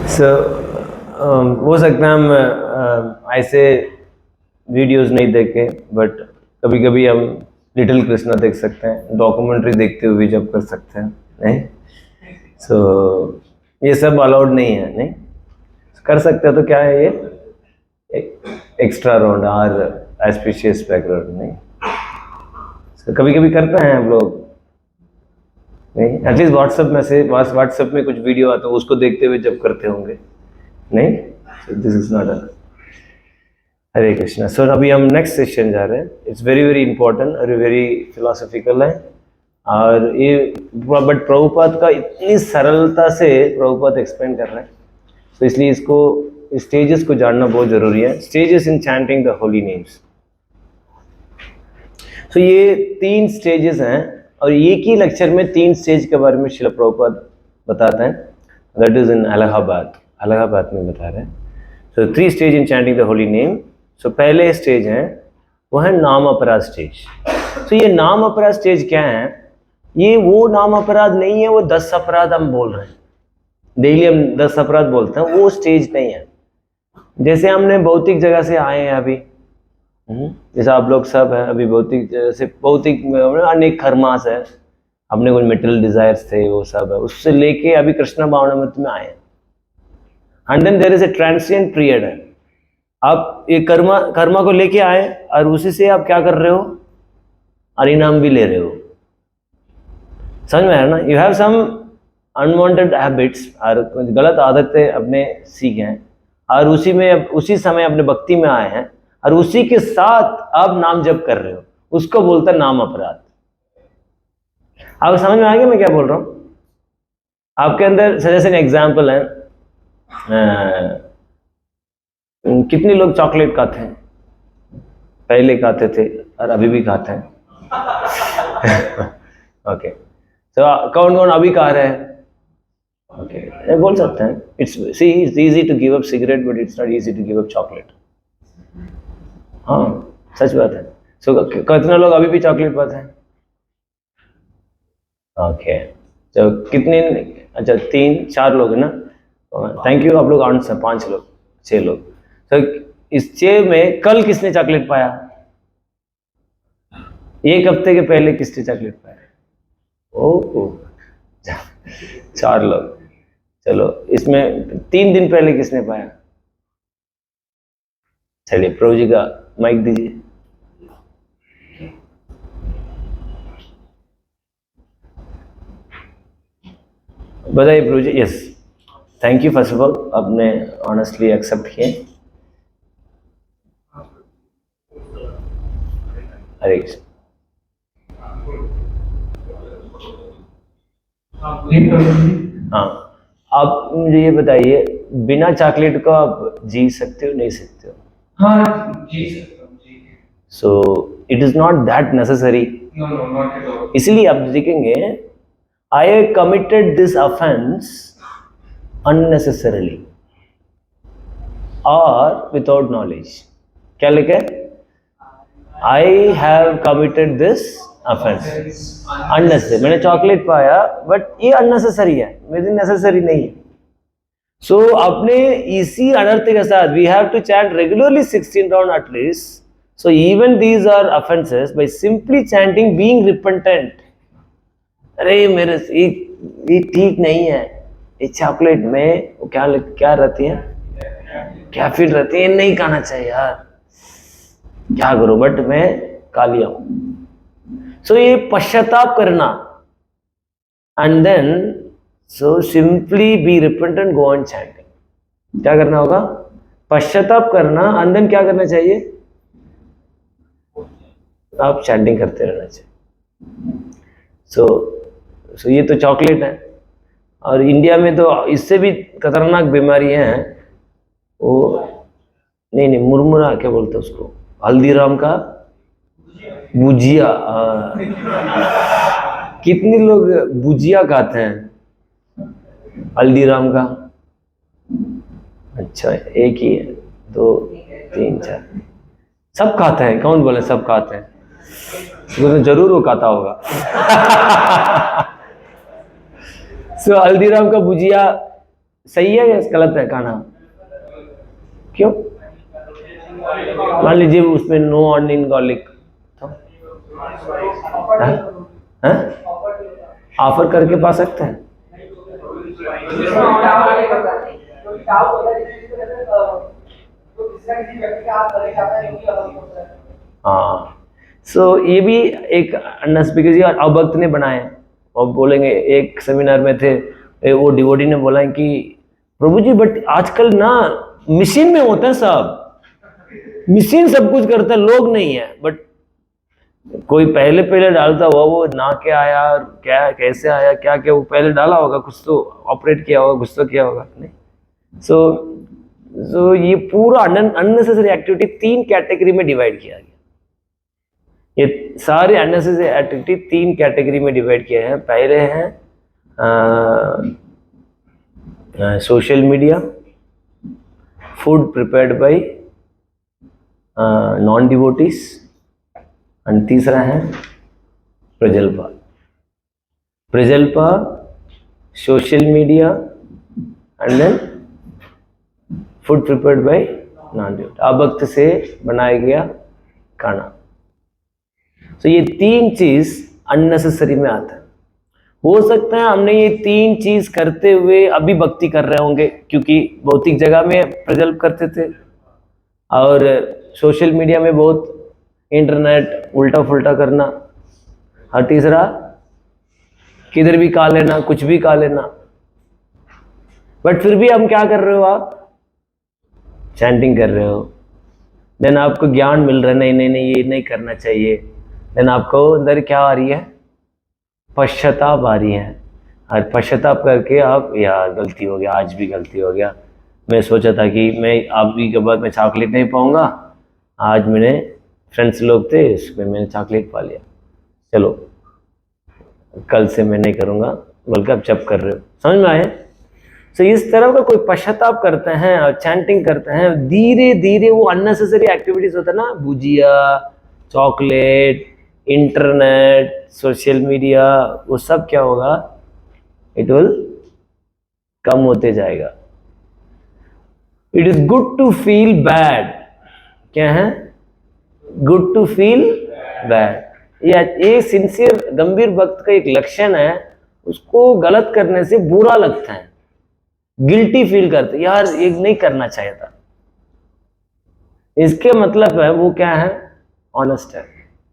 सो हो सकता है हम ऐसे वीडियोस नहीं देखें, बट कभी कभी हम लिटिल कृष्णा देख सकते हैं, डॉक्यूमेंट्री देखते हुए जब कर सकते हैं, नहीं? सो ये सब अलाउड नहीं है, नहीं कर सकते तो क्या है ये एक्स्ट्रा राउंड और एस्पिशियस बैकग्राउंड, नहीं? So, कभी कभी करते हैं हम लोग, नहीं? एटलीस्ट व्हाट्सएप में कुछ वीडियो आता है उसको देखते हुए जब करते होंगे, नहीं? दिस इज नॉट अ हरे कृष्णा। सो अभी हम नेक्स्ट सेशन जा रहे हैं। इट्स वेरी वेरी इंपॉर्टेंट और वेरी फिलोसॉफिकल है, और ये बट प्रभुपाद का इतनी सरलता से प्रभुपाद एक्सप्लेन कर रहे हैं, तो इसलिए इसको स्टेजेस को जानना बहुत जरूरी है। Stages in chanting the Holi names. तो ये 3 स्टेजेस हैं, और एक ही लेक्चर में 3 स्टेज के बारे में श्रील प्रभुपाद बताते हैं। दैट इज इन इलाहाबाद में बता रहे हैं। So 3 stage in chanting the holy name. So पहले स्टेज है वो है नाम अपराध स्टेज। तो ये नाम अपराध स्टेज क्या है? ये वो नाम अपराध नहीं है, वो 10 अपराध हम बोल रहे हैं, डेली हम 10 अपराध बोलते हैं, वो स्टेज नहीं है। जैसे हमने भौतिक जगह से आए हैं अभी, जैसे आप लोग सब है अभी भौतिक, जैसे भौतिक अनेक कर्मास है, अपने कुछ मेटेरियल डिजायर्स थे, वो सब है, उससे लेके अभी कृष्णा भावनामृत में आए हैं। And then there is a transient period है। आप ये कर्मा को लेके आए और उसी से आप क्या कर रहे हो? परिणाम भी ले रहे हो। समझ में है ना? You have some unwanted habits, और गलत आदतें अपने सीखे हैं, और उसी समय अपने भक्ति में आए हैं, और उसी के साथ आप नाम जप कर रहे हो, उसको बोलता है नाम अपराध। आपको समझ में आ गया मैं क्या बोल रहा हूं? आपके अंदर जैसे एग्जाम्पल है, कितने लोग चॉकलेट खाते हैं? पहले खाते थे और अभी भी खाते हैं। ओके, तो कौन कौन अभी खा रहे हैं? ओके, बोल सकते हैं it's easy to give up cigarette, but it's not easy to give up chocolate. हाँ, सच बात है। सो कितने लोग अभी भी चॉकलेट खाते हैं? ओके, तो कितने? अच्छा, 3-4 लोग है ना? Thank you. आप लोग आंसर 5 लोग, 6 लोग। तो इस 6 में कल किसने चॉकलेट पाया? 1 हफ्ते के पहले किसने चॉकलेट पाया? ओह, 4 लोग। चलो, इसमें 3 दिन पहले किसने पाया? चलिए, प्रभु जी का माइक दीजिए। बताइए प्रभु जी। Yes, thank you first of all, आपने ऑनेस्टली एक्सेप्ट किए। हरे कृष्ण। हाँ, आप मुझे ये बताइए, बिना चॉकलेट को आप जी सकते हो, नहीं सकते हो? हाँ, जी सकता हूँ, जी। So it is not that necessary. No no, not at all. इसलिए आप देखेंगे, I committed this offence unnecessarily or without knowledge। क्या लिखे? I have committed this offense unnecessary। मैंने चॉकलेट पाया, बट ये unnecessary है, मेरे नेसेसरी नहीं है। सो अपने इसी अनर्थ के साथ we have to chant regularly 16 round at least। So even these are offenses by simply chanting being repentant। अरे मेरे ये ठीक नहीं है, ये चॉकलेट में वो क्या रहती है? कैफीन रहती है, नहीं खाना चाहिए यार, क्या करूं, बट मैं खा लिया हूं। सो ये पश्चाताप करना, and then so simply be repentant, go on chanting. क्या करना होगा? पश्चाताप करना, एंड देन क्या करना चाहिए? आप चैंटिंग करते रहना चाहिए। सो ये तो चॉकलेट है, और इंडिया में तो इससे भी खतरनाक बीमारियां हैं। वो नहीं, मुरमुरा क्या बोलते हैं उसको? हल्दीराम का भुजिया। कितने लोग भुजिया खाते हैं हल्दीराम का? अच्छा, एक ही है, 2 3 4 सब खाते हैं। कौन बोले सब खाते हैं? तो जरूर वो खाता होगा। सो हल्दीराम का भुजिया सही है या गलत है खाना? क्यों? मान लीजिए उसमें नो ऑनियन गार्लिक, ऑफर करके पा सकते हैं। हाँ, सो ये भी एक अनस्पीकर अभक्त ने बनाए हैं। और बोलेंगे, एक सेमिनार में थे, वो डिवोटी ने बोला है कि प्रभु जी बट आजकल ना मशीन में होता है सब, मशीन सब कुछ करता है, लोग नहीं है। बट कोई पहले पहले डालता हुआ वो ना के आया, क्या कैसे आया, क्या क्या वो पहले डाला होगा, कुछ तो ऑपरेट किया होगा, कुछ तो किया होगा नहीं। सो ये पूरा अननेसेसरी एक्टिविटी 3 कैटेगरी में डिवाइड किया गया। ये सारे अननेसेसरी एक्टिविटी 3 कैटेगरी में डिवाइड किए हैं। पहले हैं social media, food prepared by non devotees, and तीसरा है प्रजल्पा। प्रजल्पा, social media and then food prepared by non devotee, अभक्त से बनाया गया खाना। तो ये 3 चीज अननेसेसरी में आता है। हो सकता है हमने ये 3 चीज करते हुए अभी भक्ति कर रहे होंगे, क्योंकि भौतिक जगह में प्रजल्प करते थे और सोशल मीडिया में बहुत इंटरनेट उल्टा फुल्टा करना, और तीसरा किधर भी खा लेना, कुछ भी खा लेना। बट फिर भी हम क्या कर रहे हो, आप चैंटिंग कर रहे हो, देन आपको ज्ञान मिल रहा है, नहीं नहीं नहीं ये नहीं करना चाहिए। देन आपको अंदर क्या आ रही है, पश्चाताप आ रही है, और पश्चाताप करके आप, यार गलती हो गया, आज भी गलती हो गया, मैं सोचा था कि मैं अभी के बाद मैं चॉकलेट नहीं पाऊंगा, आज मैंने फ्रेंड्स लोग थे उसमें मैंने चॉकलेट पा लिया, चलो कल से मैं नहीं करूँगा, बल्कि आप जब कर रहे हो। समझ में आए? तो इस तरह का कोई पश्चाताप करते हैं और चैंटिंग करते हैं, धीरे धीरे वो अननेसेसरी एक्टिविटीज होता है ना, भुजिया, चॉकलेट, इंटरनेट, सोशल मीडिया, वो सब क्या होगा, इट विल कम होते जाएगा। It is good to feel bad. क्या है? Good to feel bad. ये सिंसियर गंभीर भक्त का एक लक्षण है, उसको गलत करने से बुरा लगता है, गिल्टी फील करते, यार ये नहीं करना चाहिए था। इसके मतलब है वो क्या है, ऑनेस्ट है।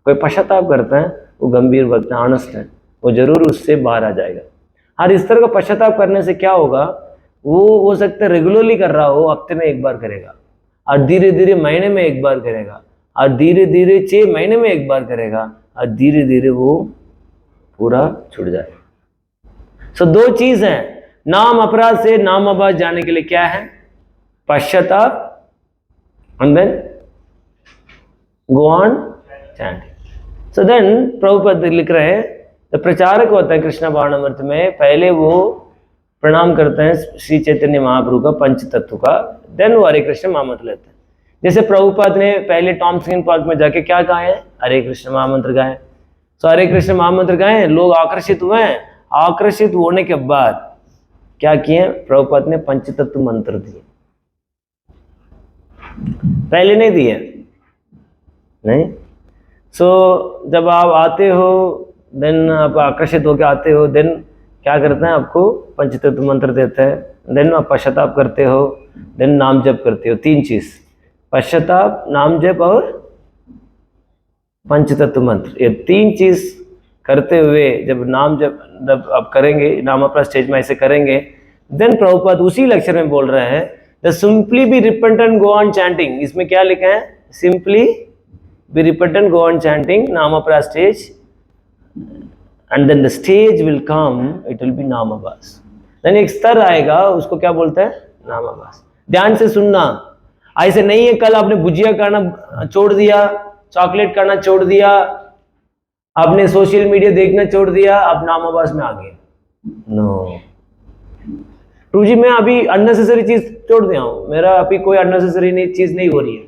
कोई पश्चाताप करता है वो गंभीर भक्त है, ऑनेस्ट है, वो जरूर उससे बाहर आ जाएगा। और इस तरह का पश्चाताप करने से क्या होगा, वो हो सकता है रेगुलरली कर रहा हो, हफ्ते में एक बार करेगा, और धीरे धीरे महीने में एक बार करेगा, और धीरे धीरे 6 महीने में एक बार करेगा, और धीरे धीरे वो पूरा छूट जाएगा। सो 2 चीज हैं, नाम अपराध से नाम आबाद जाने के लिए क्या है, पश्चाताप, and then go on chanting. So then Prabhupada लिख रहे हैं, तो प्रचारक होता है कृष्ण भावनामृत में, पहले वो प्रणाम करते हैं श्री चैतन्य महाप्रभु का, पंच तत्व का, देन वो हरे कृष्ण महामंत्र लेते हैं। जैसे प्रभुपाद ने पहले टॉमस्किन पार्क में जाके क्या गाए, हरे कृष्ण महामंत्र गाए। तो हरे कृष्ण महामंत्र गाए, लोग आकर्षित हुए हैं, आकर्षित होने के बाद क्या किए, प्रभुपाद ने पंचतत्व मंत्र दिए, पहले नहीं दिए, नहीं। सो जब आप आते हो, देन आप आकर्षित होकर आते हो, देन क्या करते हैं, आपको पंचतत्व मंत्र देते हैं, देन आप पश्चाताप करते हो, देन नाम जप करते हो। 3 चीज, पश्चाताप, नाम जप और पंचतत्व मंत्र, ये 3 चीज करते हुए जब नाम जब आप करेंगे, नाम अपना स्टेज में ऐसे करेंगे, देन प्रभुपाद उसी लेक्चर में बोल रहे हैं, the simply be repentant go on chanting. इसमें क्या लिखा है, simply be repentant go on chanting, नाम अपना stage, and then the stage will come, it will be नाम आभास। देन एक स्तर आएगा, उसको क्या बोलते हैं, नाम आभास। ध्यान से सुनना, ऐसे नहीं है कल आपने भुजिया खाना छोड़ दिया, चॉकलेट खाना छोड़ दिया, आपने सोशल मीडिया देखना छोड़ दिया, आप नाम आभास में आ गए, नो। टू जी मैं अभी अननेसेसरी चीज छोड़ दिया हूं, मेरा अभी कोई अननेसेसरी चीज नहीं हो रही है,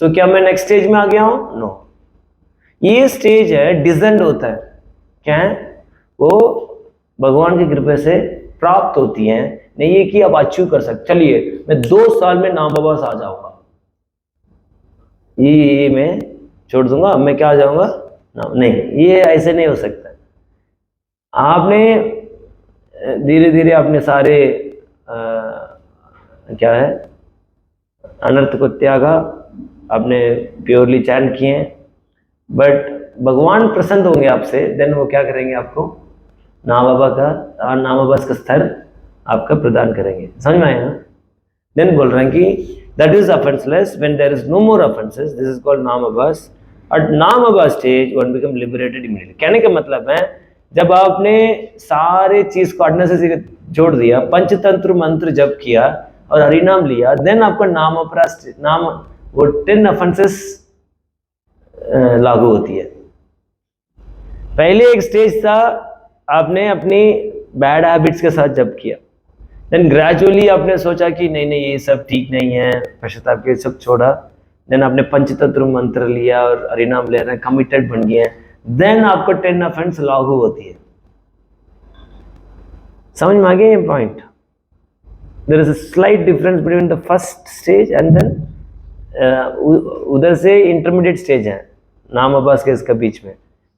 सो क्या मैं नेक्स्ट स्टेज में आ गया हूं, नो। ये स्टेज है डिसेंड होता है, क्या है वो, भगवान की कृपा से प्राप्त होती हैं, नहीं है कि आप अचीव कर सकते, चलिए मैं 2 साल में नामाबास आ जाऊंगा, ये मैं छोड़ दूंगा, मैं क्या आ जाऊंगा ना, नहीं, ये ऐसे नहीं हो सकता। आपने धीरे धीरे अपने सारे क्या है अनर्थ को त्यागा, आपने प्योरली चैंट किए हैं, बट भगवान प्रसन्न होंगे आपसे, देन वो क्या करेंगे, आपको नामाबा का नामाबास का स्तर आपका प्रदान करेंगे। समझ में आया ना? देन बोल रहे हैं कि that is offenceless when there is no more offences, this is called नामाबास। एट नामाबास stage one become liberated immediately. कहने का मतलब है जब आपने सारे चीज को अननेसेसरी छोड़ दिया, पंचतंत्र मंत्र जप किया और हरिनाम लिया, देन आपका नाम अपराध नाम वो 10 ऑफेंसेस लागू होती है। पहले एक स्टेज था, आपने अपनी बैड हैबिट्स के साथ जप किया, देन ग्रेजुअली आपने सोचा कि नहीं नहीं ये सब ठीक नहीं है, पश्चाताप के सब छोड़ा, देन आपने पंचतंत्र मंत्र लिया और हरिनाम ले रहे हैं, कमिटेड बन गए हैं, देन आपको 10 ऑफेंस लागू होती है। समझ में आ गया ये point? There is a slight difference between the first stage and then उधर से इंटरमीडिएट स्टेज है नाम अब्बास के इसका बीच में।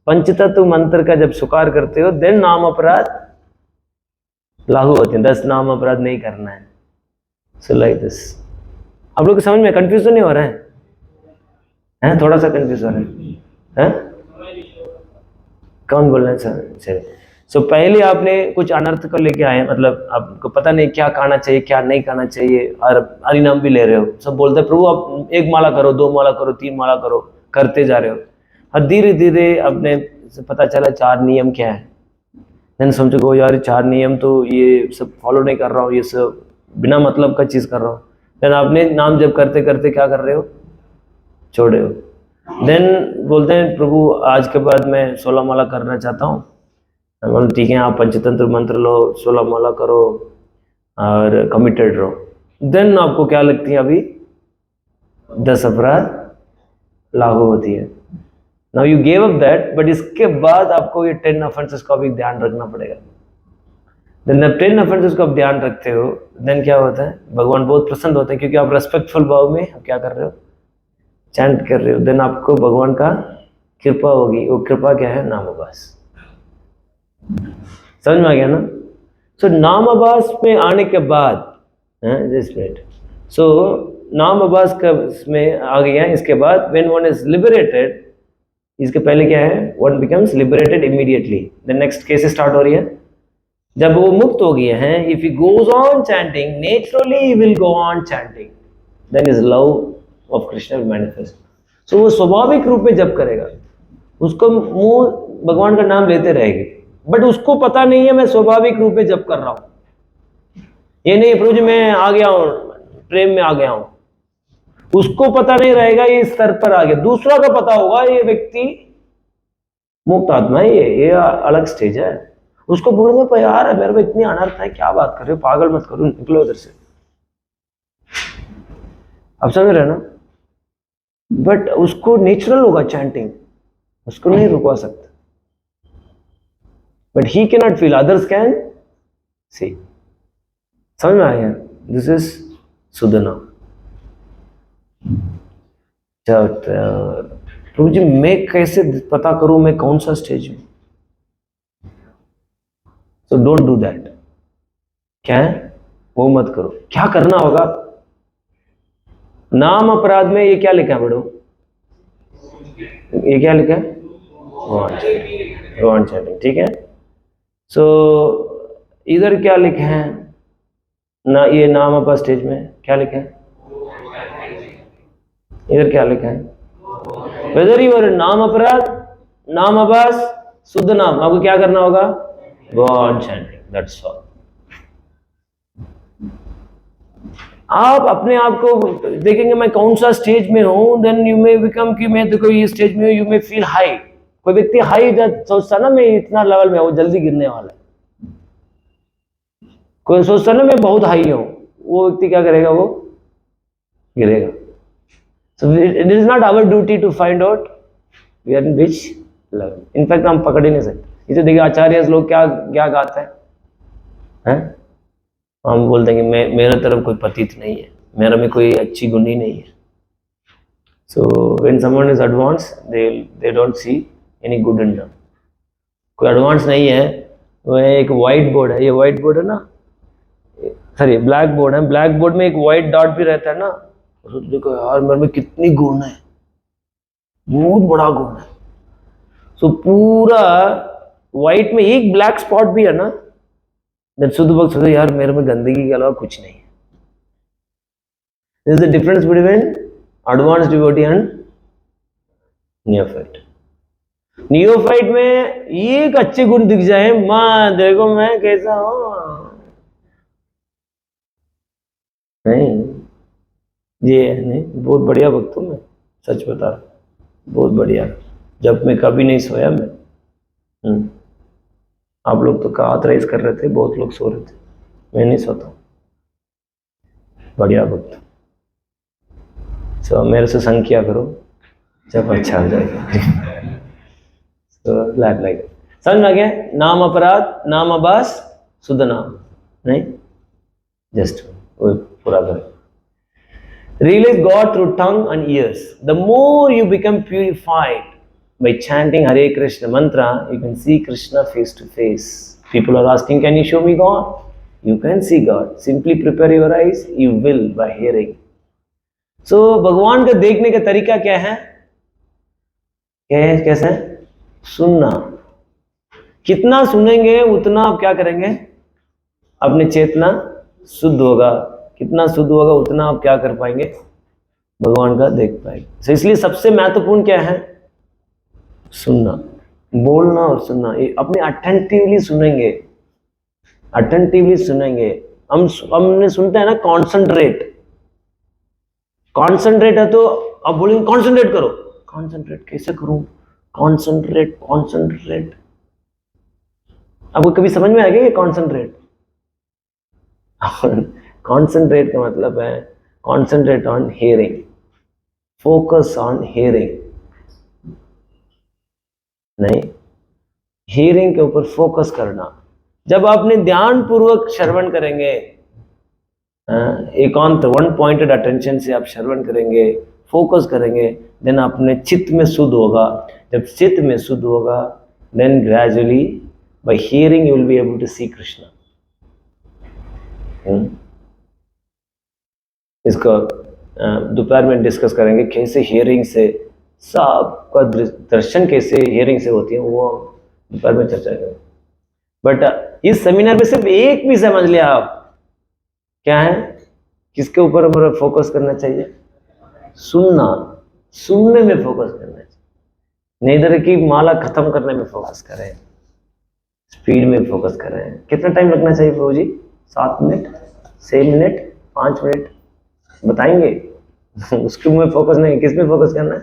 पंचतत्व मंत्र का जब स्वीकार करते हो देन नाम अपराध लागू होते हैं, 10 नाम अपराध नहीं करना है। So like this. आप लोग समझ में कंफ्यूज नहीं हो रहा है? थोड़ा सा कंफ्यूज हो रहा है? कौन बोल रहे हैं सर? चलिए, सो पहले आपने कुछ अनर्थ को लेके आए, मतलब आपको पता नहीं क्या कहना चाहिए क्या नहीं कहना चाहिए, और हरिनाम भी ले रहे हो, सब बोलते हैं प्रभु आप 1 माला करो, 2 माला करो, 3 माला करो, करते जा रहे हो, और धीरे धीरे अपने पता चला 4 नियम क्या है, देन समझो को यार 4 नियम तो ये सब फॉलो नहीं कर रहा हूँ, ये सब बिना मतलब का चीज़ कर रहा हूँ, देन आपने नाम जब करते करते क्या कर रहे हो, छोड़ रहे हो। देन बोलते हैं प्रभु आज के बाद मैं 16 माला करना चाहता हूँ, बोल ठीक है आप पंचतंत्र मंत्र लो, 16 माला करो और कमिटेड रहो, देन आपको क्या लगती है अभी 10 अपराध लागू होती है। Now you gave up that, but इसके बाद आपको ये 10 ऑफेंसेस का भी ध्यान रखना पड़ेगा। देन जब 10 ऑफेंसेस को आप ध्यान रखते हो देन क्या होता है, भगवान बहुत प्रसन्न होते हैं क्योंकि आप रेस्पेक्टफुल भाव में आप क्या कर रहे हो, चैंट कर रहे हो, देन आपको भगवान का कृपा होगी। वो कृपा क्या है, नामाभास। समझ में आ गया ना? सो नामाभास में आने के बाद जस्ट वेट, सो नामाभास का में आ गया, इसके बाद व्हेन वन इज लिबरेटेड, इसके पहले क्या है, one becomes liberated immediately. The next case start हो रही है, जब वो मुक्त हो गए हैं, if he goes on chanting naturally he will go on chanting, then is love of Krishna will manifest. So वो स्वाभाविक रूप में जप करेगा, उसको मुंह भगवान का नाम लेते रहेगी, बट उसको पता नहीं है मैं स्वाभाविक रूप में जप कर रहा हूं, ये नहीं प्रभु जी मैं आ गया हूं, प्रेम में आ गया हूं, उसको पता नहीं रहेगा ये स्तर पर आ गया। दूसरा को पता होगा ये व्यक्ति मुक्त आत्मा है, ये अलग स्टेज है, उसको बोलूंगा पर यार मेरे को इतनी अनर्थ है, क्या बात कर रहे हो, पागल मत करो, निकलो उधर से। अब समझ रहे ना? बट उसको नेचुरल होगा चैंटिंग, उसको नहीं रुकवा सकता, but he can not feel, others can see. समझ में आया? This is सुधना। प्रभु जी मैं कैसे पता करूं मैं कौन सा स्टेज में? So don't do that. क्या है वो मत करो। क्या करना होगा, नाम अपराध में ये क्या लिखा है बड़ो, ये क्या लिखा है, भगवान चैंटिंग, ठीक है। सो इधर क्या लिखे हैं ना, ये नाम अपराध स्टेज में क्या लिखा है, इधर क्या लिखा है, वेदर यूर नाम अपराध नाम अबास शुद्ध नाम, आपको क्या करना होगा, गो ऑन चैंटिंग, दैट्स ऑल। आप अपने आप को देखेंगे मैं कौन सा स्टेज में हूं, देन यू मे बिकम कि मैं देखो ये स्टेज में, यू मे फील हाई। कोई व्यक्ति हाई सोचता ना मैं इतना लेवल में हूं, जल्दी गिरने वाला है। कोई सोचता ना मैं बहुत हाई हूं, वो व्यक्ति क्या करेगा, वो गिरेगा। So it is not our duty to find out we are in which level. In fact हम पकड़ ही नहीं सकते। इसे देखिए आचार्य लोग क्या क्या गाते हैं? हम बोल देंगे मैं मेरा तरफ कोई पतित नहीं है, मेरा में कोई अच्छी गुण ही नहीं है. So when someone is advanced, they don't see any good in them. कोई एडवांस नहीं है, वो एक वाइट बोर्ड है, ये वाइट बोर्ड है ना, सॉरी ब्लैक बोर्ड है, ब्लैक बोर्ड में एक वाइट डॉट भी रहता है ना, तो देखो यार मेरे में कितनी गुण है, बहुत बड़ा गुण है. सो पूरा वाइट में एक ब्लैक स्पॉट भी है ना, देन शुद्ध भक्त सोचो यार मेरे में गंदगी के अलावा कुछ नहीं है. This is the difference between advance devotee and neophyte. Neophyte में एक अच्छे गुण दिख जाए, मां देखो मैं कैसा हूं, नहीं ये नहीं, बहुत बढ़िया भक्त हूं मैं, सच बता रहा, बहुत बढ़िया. जब मैं कभी नहीं सोया मैं, आप लोग तो ऑथराइज कर रहे थे, बहुत लोग सो रहे थे, मैं नहीं सोता हूं, बढ़िया भक्त. सो मेरे से संग किया करो, जब अच्छा हो जाएगा. तो लाइक संग आ गया, नाम अपराध, नाम आभास, शुद्ध नाम नहीं, जस्ट वो पूरा करें. Realize God through tongue and ears. The more you become purified by chanting Hare Krishna mantra, you can see Krishna face to face. People are asking, can you show me God? You can see God. Simply prepare your eyes, you will by hearing. So भगवान का देखने का तरीका क्या है? कैसा है? सुनना. कितना सुनेंगे उतना आप क्या करेंगे, अपनी चेतना शुद्ध होगा, कितना शुद्ध होगा उतना आप क्या कर पाएंगे, भगवान का देख पाएंगे. तो इसलिए सबसे महत्वपूर्ण क्या है, सुनना, बोलना और सुनना. अपने अटेंटिवली सुनेंगे, अटेंटिवली सुनेंगे. हमने सुनते हैं ना कॉन्सेंट्रेट, कॉन्सेंट्रेट है तो आप बोलेंगे कॉन्सेंट्रेट करो, कॉन्सेंट्रेट कैसे करूं, कॉन्सेंट्रेट कॉन्सेंट्रेट. आपको कभी समझ में आ गया ये कॉन्सेंट्रेट? कॉन्सेंट्रेट का मतलब है concentrate on hearing, focus on hearing. नहीं, हियरिंग के ऊपर फोकस करना. जब आपने ध्यान पूर्वक श्रवण करेंगे, एकांत वन पॉइंटेड अटेंशन से आप श्रवण करेंगे, फोकस करेंगे, देन अपने चित्त में शुद्ध होगा. जब चित्त में शुद्ध होगा, then gradually by hearing you will be able to see Krishna. इसको दोपहर में डिस्कस करेंगे, कैसे हियरिंग से सबका दर्शन कैसे हियरिंग से होती है, वो दोपहर में चर्चा करेंगे. बट इस सेमिनार में सिर्फ एक भी समझ लिया आप, क्या है, किसके ऊपर हमारा फोकस करना चाहिए, सुनना, सुनने में फोकस करना चाहिए. नहीं इधर की माला खत्म करने में फोकस करें, स्पीड में फोकस करें. कितना टाइम लगना चाहिए प्रभु जी? 7 मिनट, 6 मिनट, 5 मिनट बताएंगे. उसके में फोकस नहीं, किस में फोकस करना है,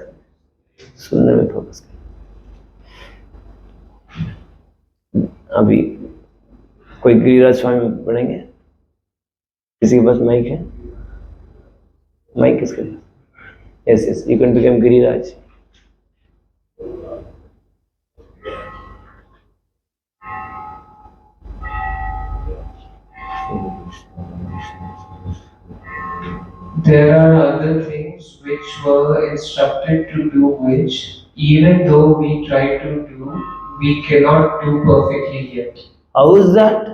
सुनने में फोकस करना. अभी कोई गिरिराज स्वामी पढ़ेंगे? किसी के पास माइक है? माइक किसके पास? Yes yes, you can become Giriraj. There are other things which were instructed to do, which even though we try to do, we cannot do perfectly yet. How is that?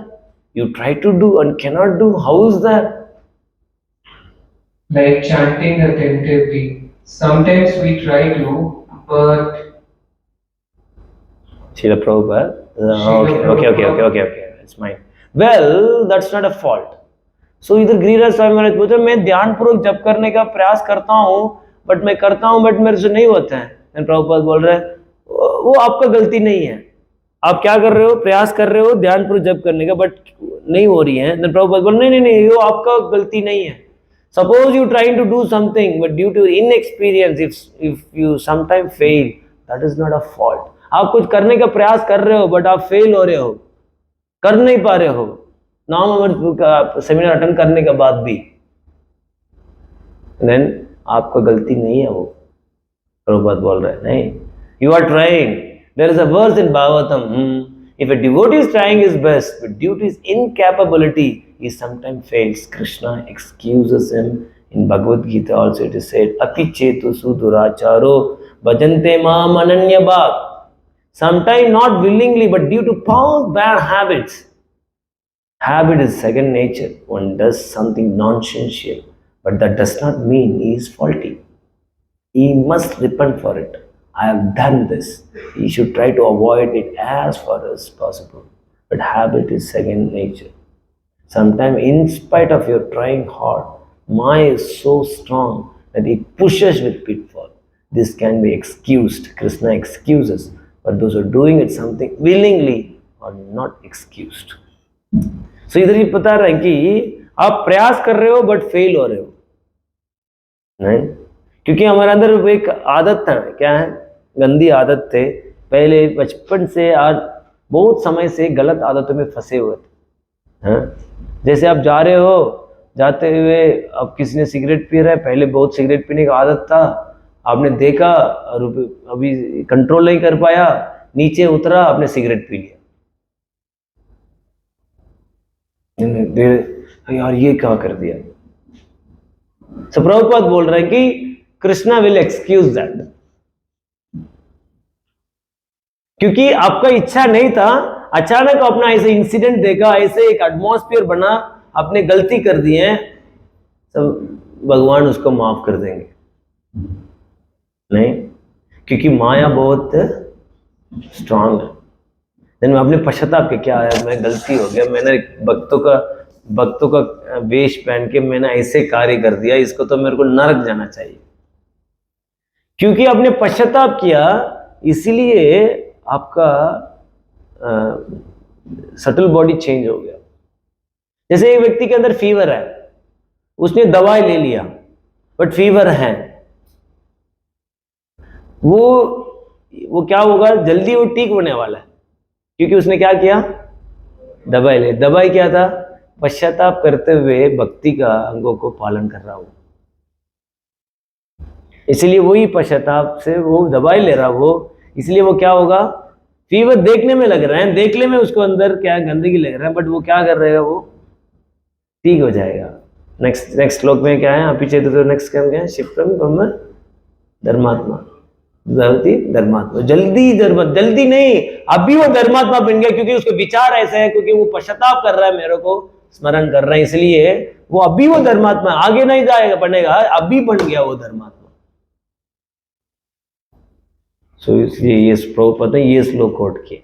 You try to do and cannot do. How is that? Like chanting attentively. Sometimes we try to, but Srila Prabhupada. Okay. It's mine. Well, that's not a fault. So इधर गिरिराज स्वामी महाराज बोलते हैं, मैं ध्यान पूर्वक जप करने का प्रयास करता हूँ, बट मैं करता हूँ बट मेरे से नहीं होता है. प्रभुपाद बोल रहे हैं वो आपका गलती नहीं है. आप क्या कर रहे हो, प्रयास कर रहे हो ध्यान पूर्वक जप करने का, बट नहीं हो रही है. प्रभुपाद बोल नहीं, वो आपका गलती नहीं है. Suppose you trying to do something but due to inexperience if you sometime fail, that is not a fault. आप कुछ करने का प्रयास कर रहे हो बट आप फेल हो रहे हो, कर नहीं पा रहे हो, नाम अमृत का सेमिनार अटेंड करने के बाद भी, देन आपका गलती नहीं है. वो प्रभुपाद बोल रहे हैं नहीं, you are trying. There is a verse in Bhagavatam, If a devotee is trying his best, but due to his incapability, he sometimes fails. Krishna excuses him. In Bhagavad Gita also it is said, Api chetu suduracharo bhajante mam ananya bhav. Sometimes not willingly, but due to past bad habits. Habit is second nature. One does something nonsensical, but that does not mean he is faulty. He must repent for it. I have done this. He should try to avoid it as far as possible. But habit is second nature. Sometimes, in spite of your trying hard, Maya is so strong that it pushes with pitfall. This can be excused. Krishna excuses. But those who are doing it something willingly are not excused. So इधर ये बता रहे हैं कि आप प्रयास कर रहे हो बट फेल हो रहे हो, नहीं? क्योंकि हमारे अंदर एक आदत था, क्या है? गंदी आदत थे पहले बचपन से, आज बहुत समय से गलत आदतों में फंसे हुए थे, हाँ? जैसे आप जा रहे हो, जाते हुए अब किसी ने सिगरेट पी रहा है, पहले बहुत सिगरेट पीने की आदत था, आपने देखा और अभी कंट्रोल नहीं कर पाया, नीचे उतरा, आपने सिगरेट पी लिया, यार ये क्या कर दिया। सो प्रभुपाद बोल रहे हैं कि कृष्णा विल एक्सक्यूज दैट, क्योंकि आपका इच्छा नहीं था, अचानक अपना ऐसे इंसिडेंट देखा, ऐसे एक एटमॉस्फेयर बना, आपने गलती कर दी है, तो भगवान उसको माफ कर देंगे नहीं, क्योंकि माया बहुत स्ट्रांग है। देन आपने पश्चाताप के, क्या है, मैं गलती हो गया, मैंने भक्तों का वेश पहन के मैंने ऐसे कार्य कर दिया, इसको तो मेरे को नरक जाना चाहिए। क्योंकि आपने पश्चाताप किया, इसीलिए आपका सटल बॉडी चेंज हो गया। जैसे एक व्यक्ति के अंदर फीवर है, उसने दवाई ले लिया बट फीवर है, वो क्या होगा, जल्दी वो ठीक होने वाला है, क्योंकि उसने क्या किया, दवाई ले। दवाई क्या था, पश्चाताप करते हुए भक्ति का अंगों को पालन कर रहा हूं, इसलिए वही पश्चाताप से वो दवाई ले रहा हो, इसलिए वो क्या होगा, फीवर देखने में लग रहा है, देखने में उसको अंदर क्या गंदगी लग रहा है, बट वो क्या कर रहेगा, वो ठीक हो जाएगा। नेक्स्ट श्लोक में क्या है, पीछे तो नेक्स्ट क्या है, क्षिप्रम ब्रह्म धर्मात्मा, धर्मात्मा, जल्दी नहीं, अभी वो धर्मात्मा बन गया, क्योंकि उसके विचार ऐसे है, क्योंकि वो पश्चाताप कर रहा है, मेरे को स्मरण कर रहा है, इसलिए वो अभी वो धर्मात्मा, आगे नहीं जाएगा, बनेगा, अभी बन गया वो धर्मात्मा। सो इसलिए ये प्रभुपाद ने ये श्लोक कोट किए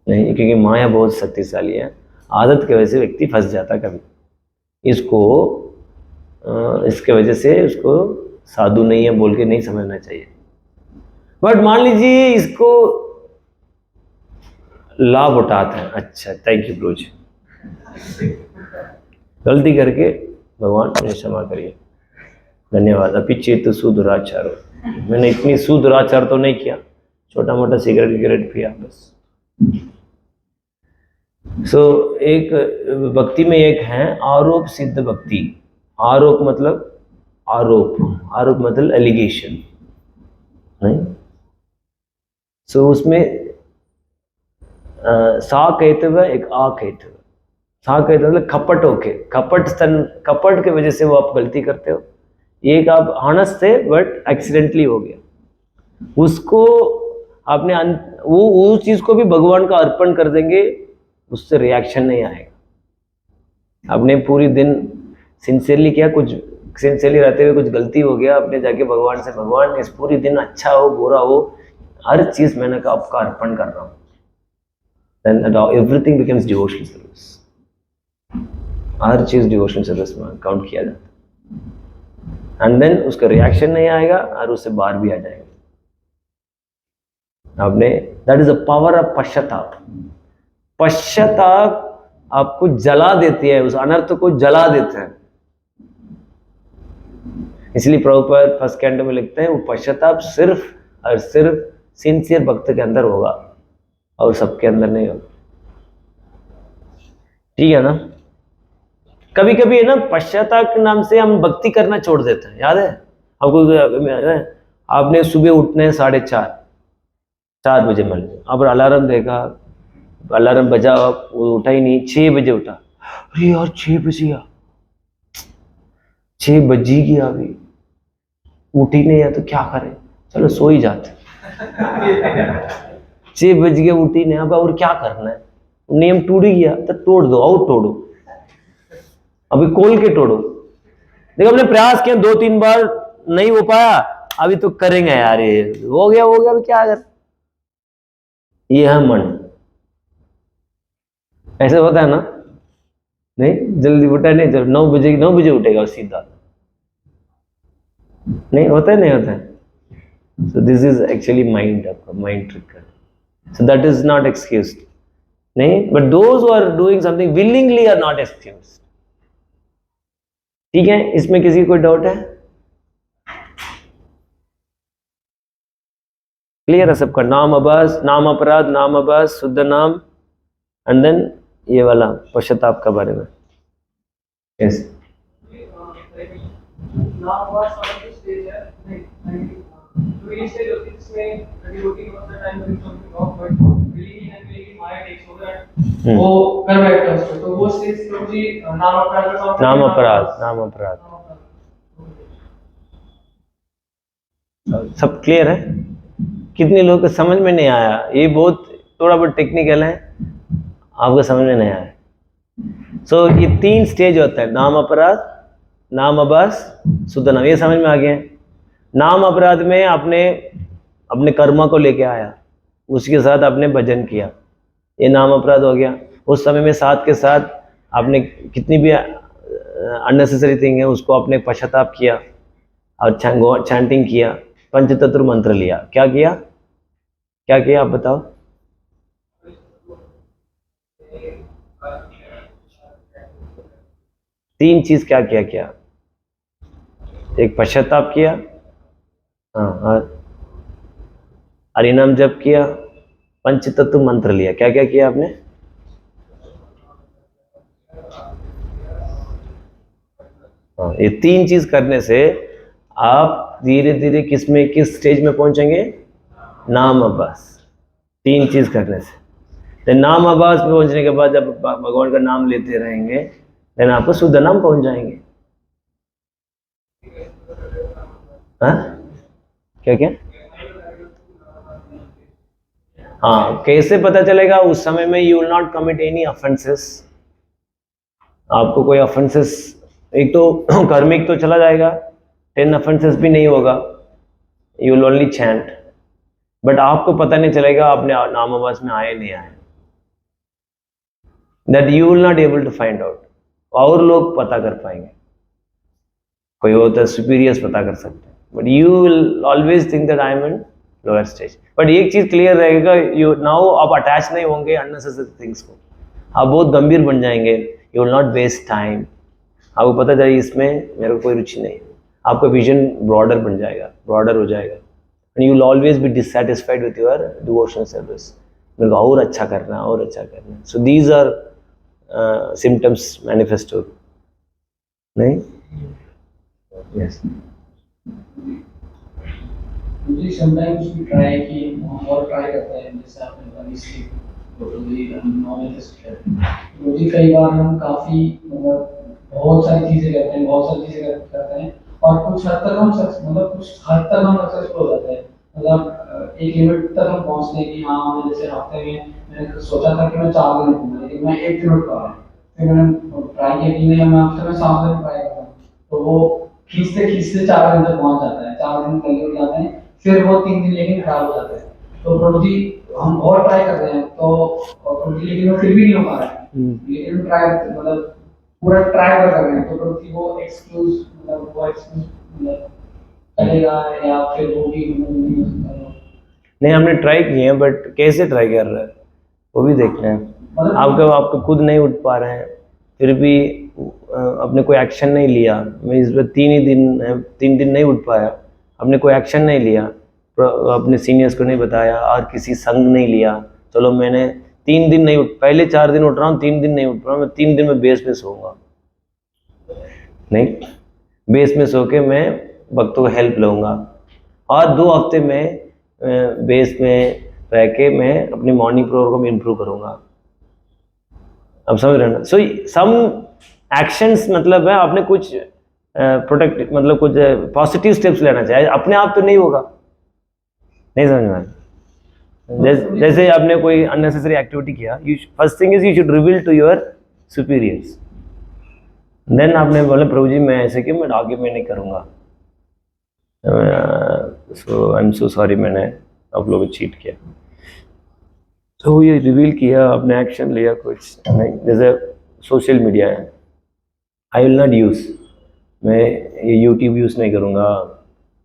नहीं, क्योंकि माया बहुत शक्तिशाली है, आदत की वजह से व्यक्ति फंस जाता कभी, इसके वजह से उसको साधु नहीं है बोल के नहीं समझना चाहिए। बट मान लीजिए इसको लाभ उठाते हैं, अच्छा थैंक यू ब्रोज, गलती करके भगवान मुझे क्षमा करिए, धन्यवाद। अभी चेत सुदुराचारो, मैंने इतनी सुदुराचार तो नहीं किया, छोटा मोटा सिगरेट पिया बस। सो एक भक्ति में एक है आरोप सिद्ध भक्ति। आरोप मतलब आरोप मतलब एलिगेशन, नहीं? सो उसमें सा कहते हुए एक आ कहते हुए, सा कहते मतलब कपट होके, कपट के वजह से वो आप गलती करते हो, एक आप ऑनेस्ट थे बट एक्सीडेंटली हो गया, उसको आपने वो उस चीज को भी भगवान का अर्पण कर देंगे, उससे रिएक्शन नहीं आएगा। आपने पूरी दिन सिंसियरली किया, कुछ सिंसियरली रहते हुए कुछ गलती हो गया, आपने जाके भगवान से, भगवान इस पूरी दिन अच्छा हो बुरा हो, हर चीज मैंने आपका अर्पण कर रहा हूँ, then everything becomes devotional service, हर चीज डिवोशनल सर्विस में काउंट किया जाता है, एंड देन उसका रिएक्शन नहीं आएगा और उससे बाहर भी आ जाएगा। आपने, that is the power of पश्चाताप। पश्चाताप आपको जला देती है, उस अनर्थ को जला देते हैं। इसलिए प्रभुपाद फर्स्ट कैंटो में लिखते हैं, वो पश्चाताप सिर्फ और सिर्फ सिंसियर भक्त के अंदर होगा और सबके अंदर नहीं होगा। ठीक है ना? कभी कभी है ना, पश्चाताप के नाम से हम भक्ति करना छोड़ देते हैं। याद है आपको? आपने सुबह उठना है 4:30, 4 बजे मान लीजिए, अब अलार्म देखा, अलार्म बजा, वो उठा ही नहीं, 6 बजे उठा, अरे यार 6 बजे गया, 6 बजी गया, अभी उठ ही नहीं है तो क्या करें, चलो सो ही जाते। 6 बज गया, उठ ही नहीं, अब और क्या करना है, नियम टूट ही गया तो तोड़ दो, और तोड़ो, अभी खोल के तोड़ो। देखो हमने प्रयास किया 2-3 बार, नहीं हो पाया, अभी तो करेंगे यार, ये हो गया अभी क्या कर, ये है मन, ऐसे होता है ना, नहीं जल्दी उठा नहीं, चलो 9 बजे उठेगा सीधा, नहीं होता है, नहीं होता है। So this is actually mind, आपका माइंड ट्रिक कर, so that is not excuse, नहीं, but those who are doing something willingly are not excuse. ठीक है, इसमें किसी को कोई डाउट है? क्लियर है सबका? नाम अबास, नाम अपराध, नाम अबास, शुद्ध नाम, एंड देन ये वाला पश्चाताप के बारे में। यस, वो कर बैठता है उसको, तो वो स्टेज प्रभु जी नाम अपराध, नाम अपराध, नाम अपराध, सब क्लियर है? कितने लोग को समझ में नहीं आया? ये बहुत थोड़ा बहुत टेक्निकल है, आपको समझ में नहीं आया। सो ये 3 स्टेज होता है, नाम अपराध, नाम अबास, शुद्ध नाम, ये समझ में आ गया। नाम अपराध में आपने अपने कर्मा को लेके आया, उसके साथ आपने भजन किया, ये नाम अपराध हो गया। उस समय में साथ के साथ आपने कितनी भी अननेसेसरी थिंग है उसको आपने पश्चाताप किया और चैंटिंग किया, पंचतत्व मंत्र लिया, क्या किया, क्या किया आप बताओ? तीन चीज क्या किया? क्या एक पश्चाताप किया, हाँ, और हरिनाम जप किया, पंचतत्व मंत्र लिया, क्या क्या किया आपने? हाँ, ये 3 चीज करने से आप धीरे धीरे किस स्टेज में पहुंचेंगे? नाम अभ्यास। 3 चीज करने से, तो नाम अभ्यास में पहुंचने के बाद जब भगवान का नाम लेते रहेंगे, देन आपको शुद्ध नाम पहुंच जाएंगे। हाँ, क्या क्या? हाँ, कैसे पता चलेगा? उस समय में you will not commit any offences, आपको कोई ऑफेंसेस, एक तो कर्मिक तो चला जाएगा, 10 ऑफेंसेस भी नहीं होगा, you will only chant, but आपको पता नहीं चलेगा आपने नाम आवाज में आए नहीं आए, that you will not able to find out, और लोग पता कर पाएंगे, कोई होता है सुपीरियर्स पता कर सकते हैं, but you will always think that I am in lower stage. But एक चीज क्लियर रहेगा, यू नाउ आप अटैच नहीं होंगे अननेसेसरी थिंग्स को, आप बहुत गंभीर बन जाएंगे, you will not waste time, आपको पता चले इसमें मेरे को कोई रुचि नहीं, आपका विजन ब्रॉडर बन जाएगा, ब्रॉडर हो जाएगा, and you will always be dissatisfied with your devotional service, मेरे को और अच्छा करना है, और अच्छा करना है। So these are symptoms manifesto, नहीं? यस, मुझे समटाइम्स भी ट्राई कि हम और ट्राई करते हैं, जैसे आपने बताया स्लीप टोटली नॉलेज है, मुझे कई बार हम काफ़ी मतलब बहुत सारी चीज़ें करते हैं, बहुत सारी चीज़ें करते हैं, और कुछ हद तक हम कुछ हद तक हम सक्सेसफुल हो जाते हैं, मतलब एक लिमिट तक हम पहुँचते हैं कि हाँ, मैं जैसे हफ्ते में मैंने सोचा था कि मैं 4 दिन उठूँगा, लेकिन मैं 1 दिन उठ पा रहा हूँ, फिर मैंने ट्राई किया कि नहीं, मैं हफ्ते में 7 दिन ट्राई करता हूँ, तो वो खींचते खींचते 4 दिन तक पहुँच जाता है, 4 दिन पहले उठ जाते हैं, फिर वो 3 दिन लेकिन खराब हो जाते हैं। तो प्रभु जी हम और ट्राई कर रहे हैं, तो प्रभु जी लेकिन वो फिर भी नहीं हो पा रहा है, लेकिन ट्राई मतलब पूरा ट्राई कर रहे हैं, तो प्रभु जी वो एक्सक्यूज मतलब चलेगा या फिर वो भी नहीं, हमने ट्राई किए हैं, बट कैसे ट्राई कर रहे हैं वो भी देखना है। आपको खुद नहीं उठ पा रहे हैं, फिर भी आपने कोई एक्शन नहीं लिया, मैं इस बार 3 दिन नहीं उठ पाया, आपने कोई एक्शन नहीं लिया, अपने सीनियर्स को नहीं बताया और किसी संग नहीं लिया, चलो मैंने 3 दिन नहीं उठ, पहले 4 दिन उठ रहा हूँ, 3 दिन नहीं उठ रहा हूँ, मैं 3 दिन में बेस में सोऊंगा, नहीं, बेस में सो के मैं भक्तों को हेल्प लूँगा, और 2 हफ्ते में बेस में रह के मैं अपनी मॉर्निंग प्रोग्राम को इम्प्रूव करूँगा। अब समझ रहे हैं ना? सो सम एक्शंस मतलब है आपने कुछ प्रोटेक्ट मतलब कुछ पॉजिटिव स्टेप्स लेना चाहिए, अपने आप तो नहीं होगा। नहीं समझ में आया? जैसे आपने कोई अननेसेसरी एक्टिविटी किया, you first thing is you should reveal to your superiors. Then आपने बोले प्रभु जी मैं ऐसे कि मैं आगे मैं नहीं करूँगा, सो आई एम सो सॉरी, मैंने आप लोगों को चीट किया। तो ये रिवील किया, आपने एक्शन लिया कुछ नहीं। जैसे सोशल मीडिया है, आई विल नॉट यूज़, मैं ये यूट्यूब यूज़ नहीं करूँगा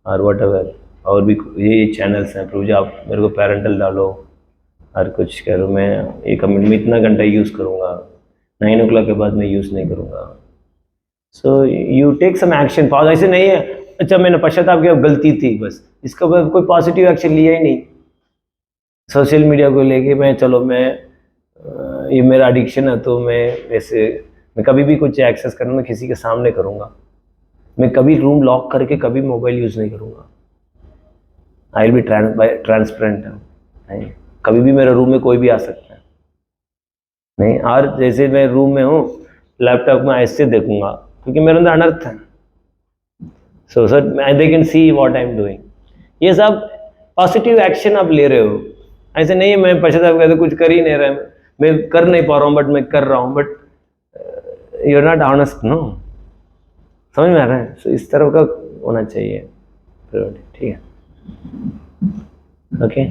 और वट एवर, और भी ये चैनल्स हैं प्रभु जी आप मेरे को पैरेंटल डालो और कुछ करो, मैं ये कमेंट में इतना घंटा यूज़ करूँगा, 9 o'clock के बाद मैं यूज़ नहीं करूँगा। So you take some action. ऐसे नहीं है अच्छा मैंने पश्चाताप किया गलती थी बस, इसका कोई पॉजिटिव एक्शन लिया ही नहीं। सोशल मीडिया को लेके मैं चलो मैं ये मेरा एडिक्शन है तो मैं कभी भी कुछ एक्सेस करना मैं किसी के सामने करूँगा, मैं कभी रूम लॉक करके कभी मोबाइल यूज़ नहीं करूँगा। आई विल बी ट्रांसपेरेंट नहीं, कभी भी मेरे रूम में कोई भी आ सकता है नहीं। और जैसे मैं रूम में हूँ लैपटॉप में ऐसे देखूंगा क्योंकि मेरे अंदर अनर्थ है। So sir they can see what I am doing. ये सब पॉजिटिव एक्शन आप ले रहे हो, ऐसे नहीं है मैं पश्चाताप करके कुछ कर ही नहीं रहा, मैं कर नहीं पा रहा हूँ बट मैं कर रहा हूँ, but you are not honest no. समझ में आ रहा है? सो इस तरह का होना चाहिए। ठीक है, ओके।